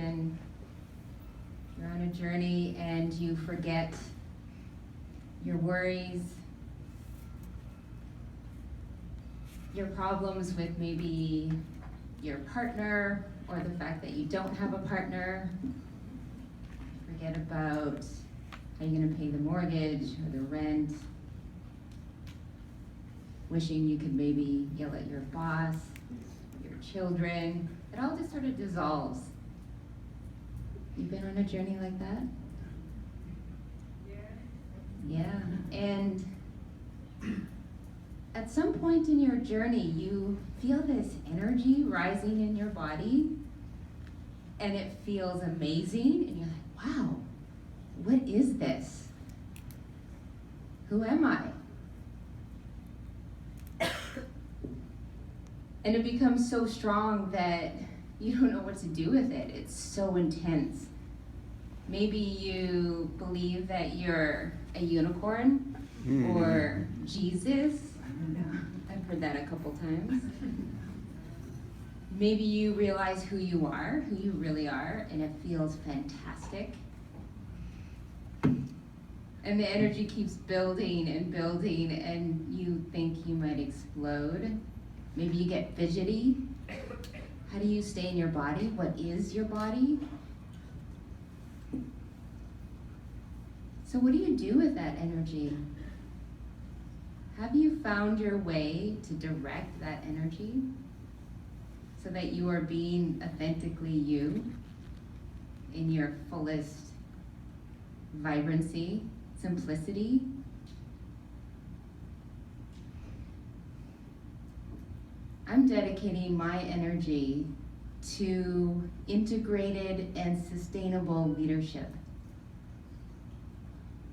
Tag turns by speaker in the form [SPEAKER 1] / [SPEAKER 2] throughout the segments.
[SPEAKER 1] imagine you're on a journey and you forget your worries, your problems with maybe your partner or the fact that you don't have a partner. Forget about how you're gonna pay the mortgage or the rent. Wishing you could maybe yell at your boss, your children. It all just sort of dissolves. You've been on a journey like that? Yeah. And at some point in your journey, you feel this energy rising in your body, and it feels amazing, and you're like, wow, what is this? Who am I? And it becomes so strong that you don't know what to do with it. It's so intense. Maybe you believe that you're a unicorn or Jesus. I've heard that a couple times. Maybe you realize who you are, who you really are, and it feels fantastic. And the energy keeps building and building, and you think you might explode. Maybe you get fidgety. How do you stay in your body? What is your body? So what do you do with that energy? Have you found your way to direct that energy so that you are being authentically you in your fullest vibrancy, simplicity? I'm dedicating my energy to integrated and sustainable leadership.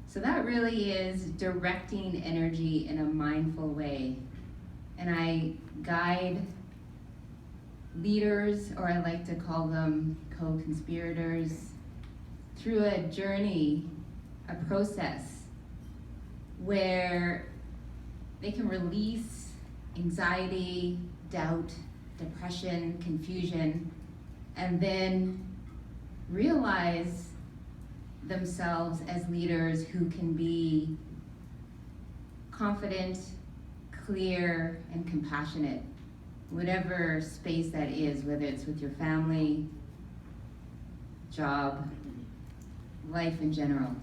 [SPEAKER 1] So that really is directing energy in a mindful way. And I guide leaders, or I like to call them co-conspirators, through a journey, a process where they can release anxiety, doubt, depression, confusion, and then realize themselves as leaders who can be confident, clear, and compassionate, whatever space that is, whether it's with your family, job, life in general.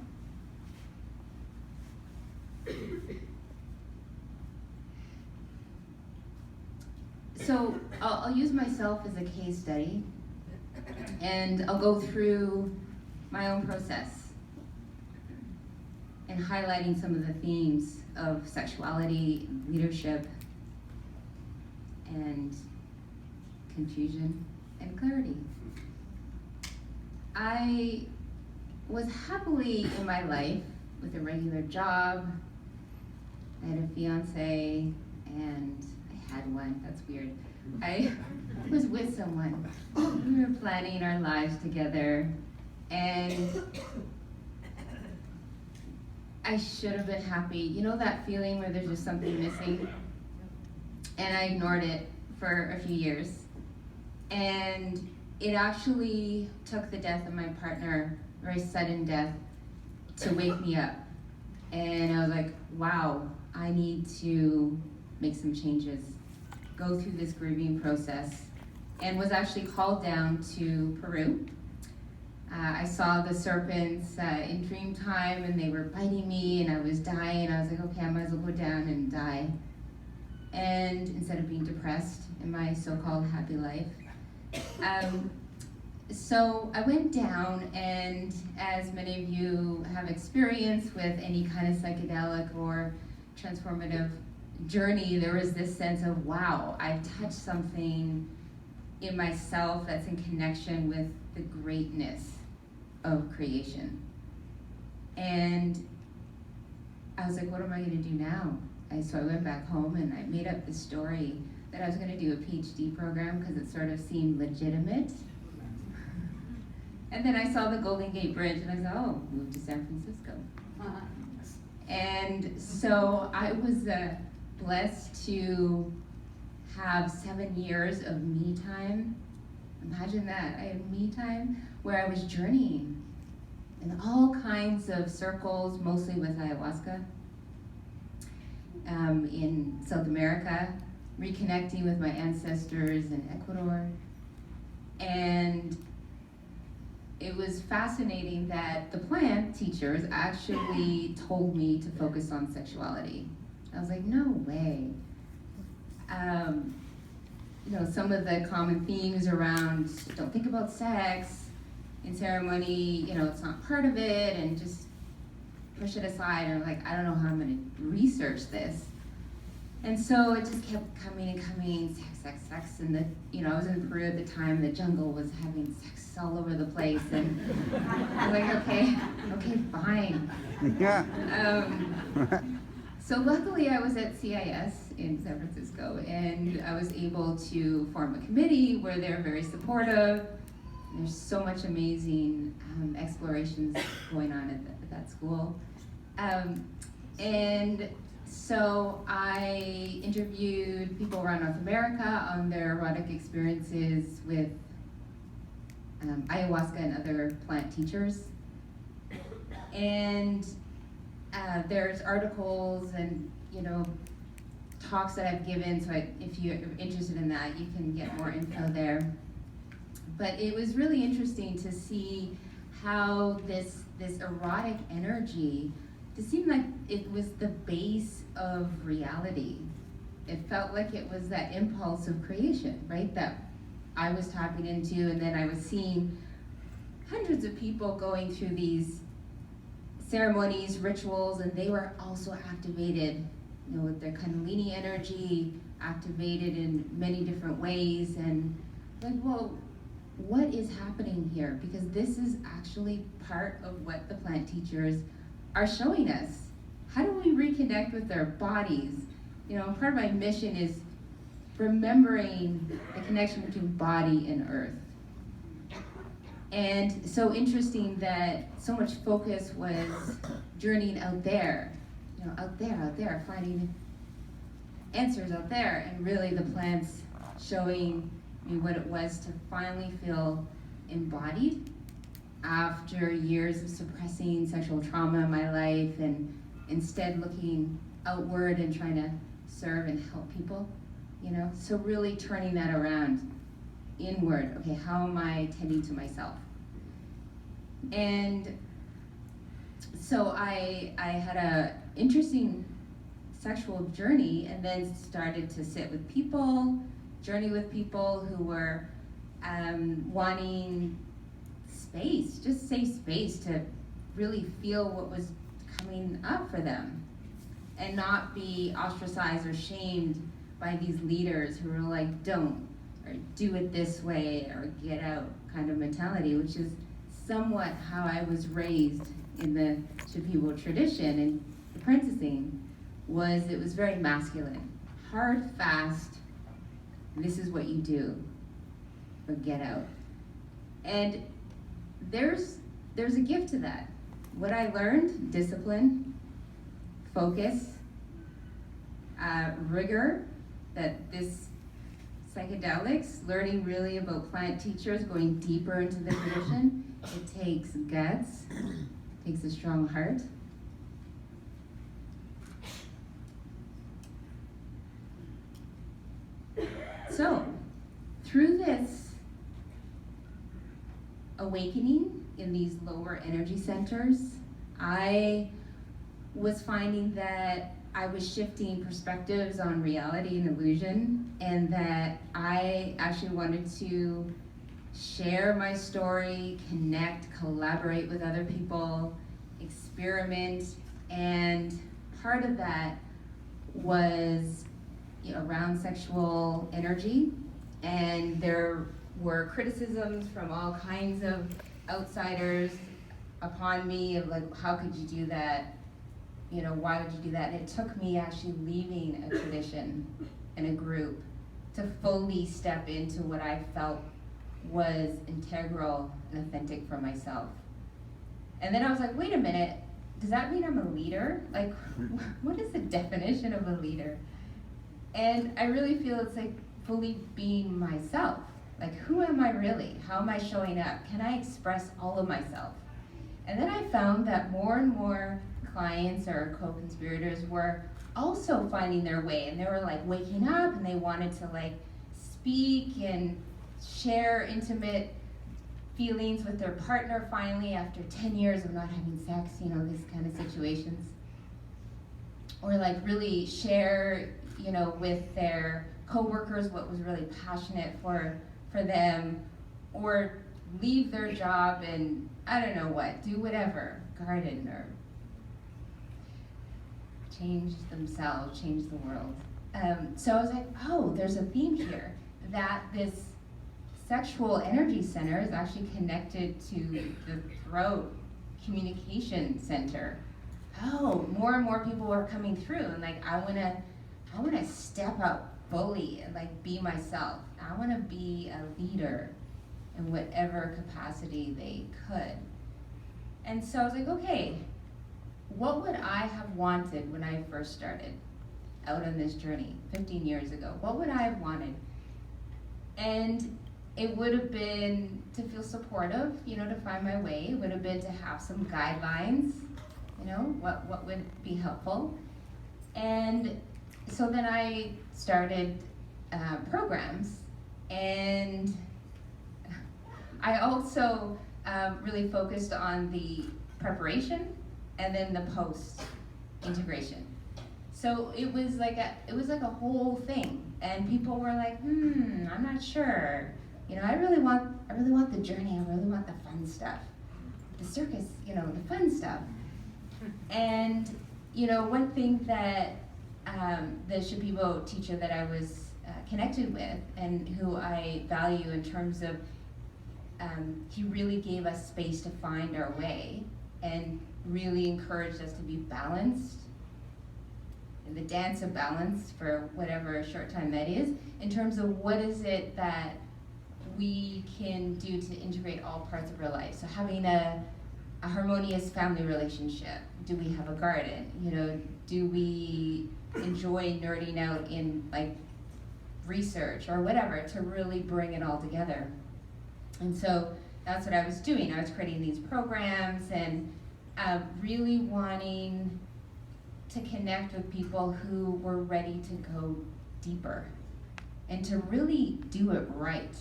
[SPEAKER 1] So I'll use myself as a case study, and I'll go through my own process and highlighting some of the themes of sexuality, leadership, and confusion and clarity. I was happily in my life with a regular job. I had a fiance, and I had one, that's weird. I was with someone. We were planning our lives together, and I should have been happy. You know that feeling where there's just something missing? And I ignored it for a few years. And it actually took the death of my partner, very sudden death, to wake me up. And I was like, wow, I need to make some changes, go through this grieving process, and was actually called down to Peru. I saw the serpents in dream time, and they were biting me, and I was dying. I was like, okay, I might as well go down and die. And instead of being depressed in my so-called happy life. So I went down, and as many of you have experienced with any kind of psychedelic or transformative journey, there was this sense of, wow, I've touched something in myself that's in connection with the greatness of creation. And I was like, what am I gonna do now? So I went back home and I made up this story that I was gonna do a PhD program because it sort of seemed legitimate. And then I saw the Golden Gate Bridge and I said, oh, move to San Francisco. And so I was blessed to have 7 years of me time Imagine that. I had me time where I was journeying in all kinds of circles, mostly with ayahuasca, in South America, reconnecting with my ancestors in Ecuador. And it was fascinating that the plant teachers actually told me to focus on sexuality. I was like, no way. Some of the common themes around don't think about sex in ceremony, it's not part of it, and just push it aside. Or like, I don't know how I'm going to research this. And so it just kept coming and coming, sex. And I was in Peru at the time, the jungle was having sex all over the place. And I was like, okay, fine.
[SPEAKER 2] Yeah.
[SPEAKER 1] So luckily I was at CIS in San Francisco, and I was able to form a committee where they're very supportive. There's so much amazing explorations going on at that school. And so I interviewed people around North America on their erotic experiences with ayahuasca and other plant teachers. And there's articles and talks that I've given, so if you're interested in that, you can get more info there. But it was really interesting to see how this erotic energy, it seemed like it was the base of reality. It felt like it was that impulse of creation, right, that I was tapping into, and then I was seeing hundreds of people going through these ceremonies, rituals, and they were also activated, with their Kundalini energy, activated in many different ways, and like, well, what is happening here? Because this is actually part of what the plant teachers are showing us. How do we reconnect with our bodies? Part of my mission is remembering the connection between body and earth. And so interesting that so much focus was journeying out there, out there, finding answers out there, and really the plants showing me what it was to finally feel embodied after years of suppressing sexual trauma in my life, and instead looking outward and trying to serve and help people, so really turning that around inward. Okay, how am I tending to myself? And so I had a interesting sexual journey, and then started to sit with people, journey with people who were wanting space, just safe space to really feel what was coming up for them, and not be ostracized or shamed by these leaders who were like, don't, or do it this way, or get out kind of mentality, which is somewhat how I was raised in the Shipibo tradition. And apprenticing it was very masculine, hard, fast, this is what you do, or get out. And there's a gift to that. What I learned: discipline, focus, rigor, that this psychedelics, learning really about plant teachers, going deeper into the tradition, it takes guts, it takes a strong heart. So, through this awakening in these lower energy centers, I was finding that I was shifting perspectives on reality and illusion, and that I actually wanted to share my story, connect, collaborate with other people, experiment, and part of that was around sexual energy, and there were criticisms from all kinds of outsiders upon me of like, how could you do that? Why would you do that? And it took me actually leaving a tradition and a group to fully step into what I felt was integral and authentic for myself. And then I was like, wait a minute, does that mean I'm a leader? Like, what is the definition of a leader? And I really feel it's like fully being myself. Like, who am I really? How am I showing up? Can I express all of myself? And then I found that more and more clients or co-conspirators were also finding their way, and they were like waking up and they wanted to like speak and share intimate feelings with their partner finally after 10 years of not having sex, you know, these kind of situations. Or like really share, you know, with their coworkers what was really passionate for them, or leave their job and I don't know what, do whatever, garden or change themselves, change the world. So I was like, oh, there's a theme here, that this sexual energy center is actually connected to the throat communication center. Oh, more and more people are coming through, and like I wanna step up fully and like be myself. I wanna be a leader in whatever capacity they could. And so I was like, okay, what would I have wanted when I first started out on this journey 15 years ago? What would I have wanted? And it would have been to feel supportive, you know, to find my way. It would have been to have some guidelines, you know, what would be helpful. And so then I started programs, and I also really focused on the preparation and then the post integration. So it was like a whole thing, and people were like, I'm not sure. You know, I really want the journey. I really want the fun stuff, the circus. You know, the fun stuff. And you know, one thing that the Shipibo teacher that I was connected with, and who I value in terms of, he really gave us space to find our way, and really encouraged us to be balanced, in the dance of balance for whatever short time that is, in terms of what is it that we can do to integrate all parts of our life. So having a harmonious family relationship. Do we have a garden? You know, do we enjoy nerding out in like research or whatever to really bring it all together? And so that's what I was doing. I was creating these programs and really wanting to connect with people who were ready to go deeper and to really do it right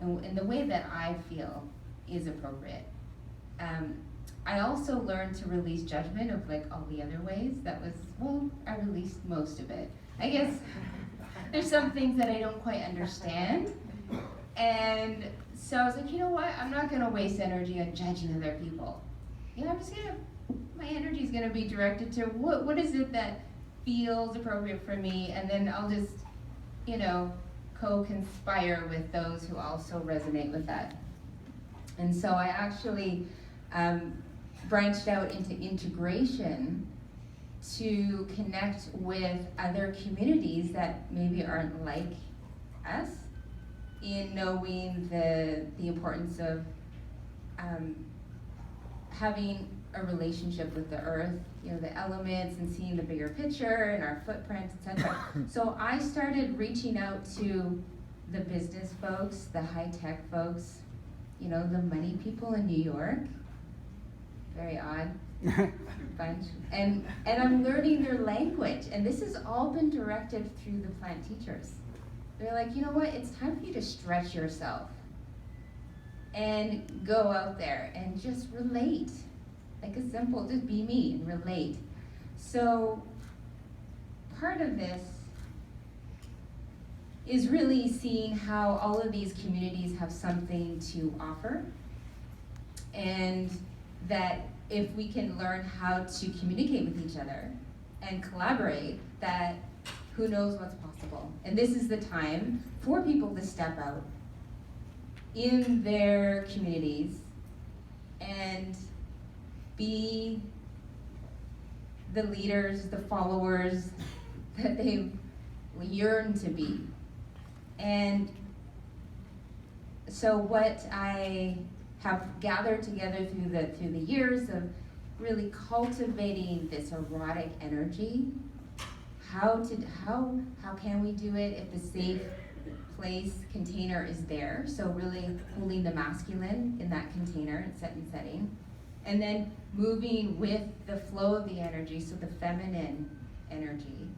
[SPEAKER 1] in the way that I feel is appropriate. I also learned to release judgment of like all the other ways. That was, well, I released most of it. I guess there's some things that I don't quite understand. And so I was like, you know what? I'm not gonna waste energy on judging other people. You know, my energy is gonna be directed to what is it that feels appropriate for me, and then I'll just, you know, co-conspire with those who also resonate with that. And so I actually branched out into integration to connect with other communities that maybe aren't like us, in knowing the importance of having a relationship with the earth, you know, the elements, and seeing the bigger picture and our footprint, etc. So I started reaching out to the business folks, the high-tech folks, you know, the money people in New York. Very odd bunch. And I'm learning their language, and this has all been directed through the plant teachers. They're like, you know what, it's time for you to stretch yourself and go out there and just relate. Like a simple, just be me and relate. So part of this is really seeing how all of these communities have something to offer, and that if we can learn how to communicate with each other and collaborate, that who knows what's possible. And this is the time for people to step out in their communities and be the leaders, the followers that they yearn to be. And so what I have gathered together through the years of really cultivating this erotic energy, how can we do it if the safe place, container is there. So really holding the masculine in that container and setting. And then moving with the flow of the energy, so the feminine energy.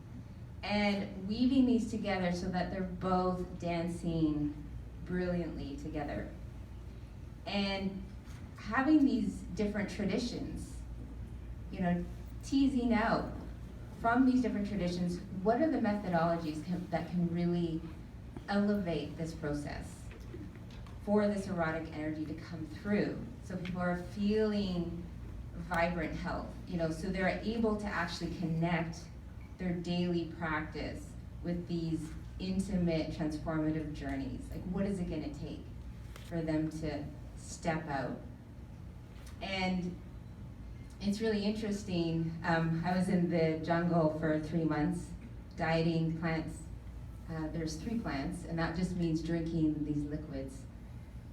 [SPEAKER 1] And weaving these together so that they're both dancing brilliantly together. And having these different traditions, teasing out from these different traditions, what are the methodologies that can really elevate this process for this erotic energy to come through, so people are feeling vibrant health, so they're able to actually connect their daily practice with these intimate transformative journeys. Like, what is it going to take for them to step out? And it's really interesting. I was in the jungle for 3 months, dieting plants. There's 3 plants, and that just means drinking these liquids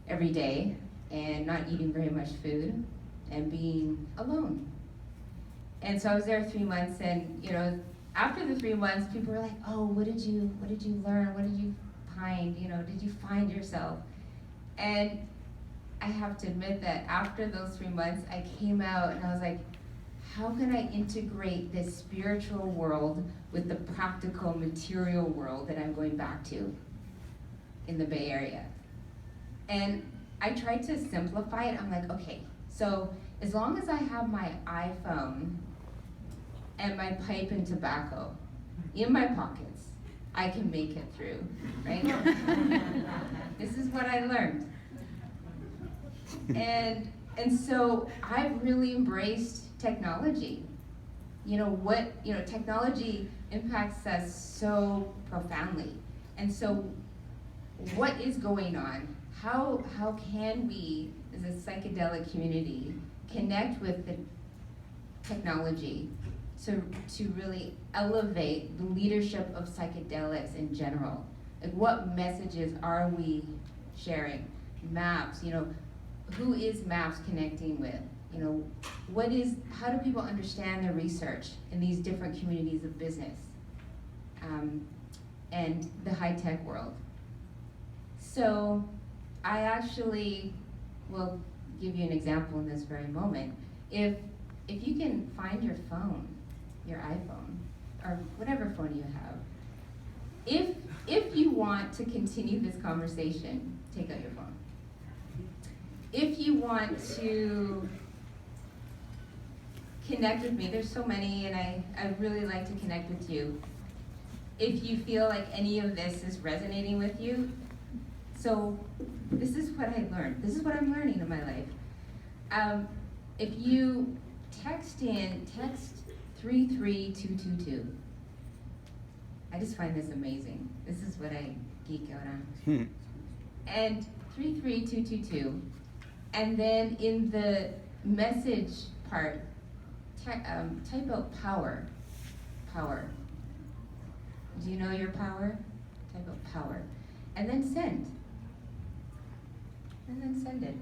[SPEAKER 1] every day and not eating very much food and being alone. And so I was there 3 months, and after the 3 months, people were like, "Oh, what did you learn? What did you find? Did you find yourself?" And I have to admit that after those 3 months, I came out and I was like, how can I integrate this spiritual world with the practical material world that I'm going back to in the Bay Area? And I tried to simplify it. I'm like, okay, so as long as I have my iPhone and my pipe and tobacco in my pockets, I can make it through, right? This is what I learned. And so I've really embraced technology. Technology impacts us so profoundly. And so what is going on? How can we, as a psychedelic community, connect with the technology to really elevate the leadership of psychedelics in general? Like, what messages are we sharing? MAPS, who is MAPS connecting with? How do people understand the research in these different communities of business and the high-tech world? So I actually will give you an example in this very moment. If you can find your phone, your iPhone, or whatever phone you have, if you want to continue this conversation, take out your phone. If you want to connect with me, there's so many, and I really like to connect with you. If you feel like any of this is resonating with you, so this is what I learned. This is what I'm learning in my life. If you text 33222. I just find this amazing. This is what I geek out on. And 33222. And then in the message part, type out power. Power. Do you know your power? Type out power. And then send. And then send it.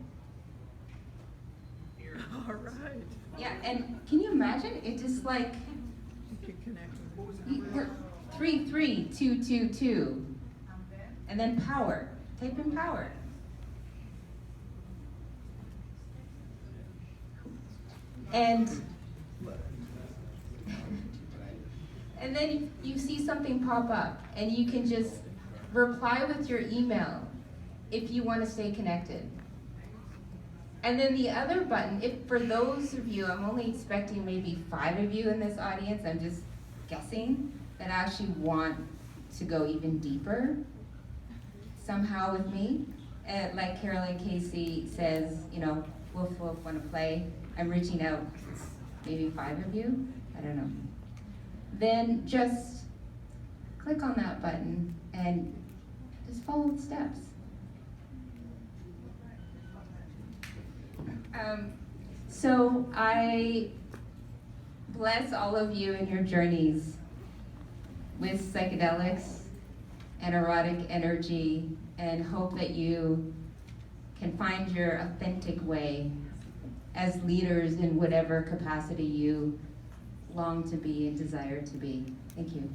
[SPEAKER 2] All right.
[SPEAKER 1] Yeah, and can you imagine? It just like,
[SPEAKER 2] You can connect with
[SPEAKER 1] we're 33222. And then power. Type in power. And then you see something pop up, and you can just reply with your email if you want to stay connected. And then the other button, if for those of you, I'm only expecting maybe 5 of you in this audience, I'm just guessing, that actually want to go even deeper somehow with me. Like Carolyn Casey says, woof woof, want to play. I'm reaching out, maybe 5 of you, I don't know. Then just click on that button and just follow the steps. So I bless all of you in your journeys with psychedelics and erotic energy, and hope that you can find your authentic way as leaders in whatever capacity you long to be and desire to be. Thank you.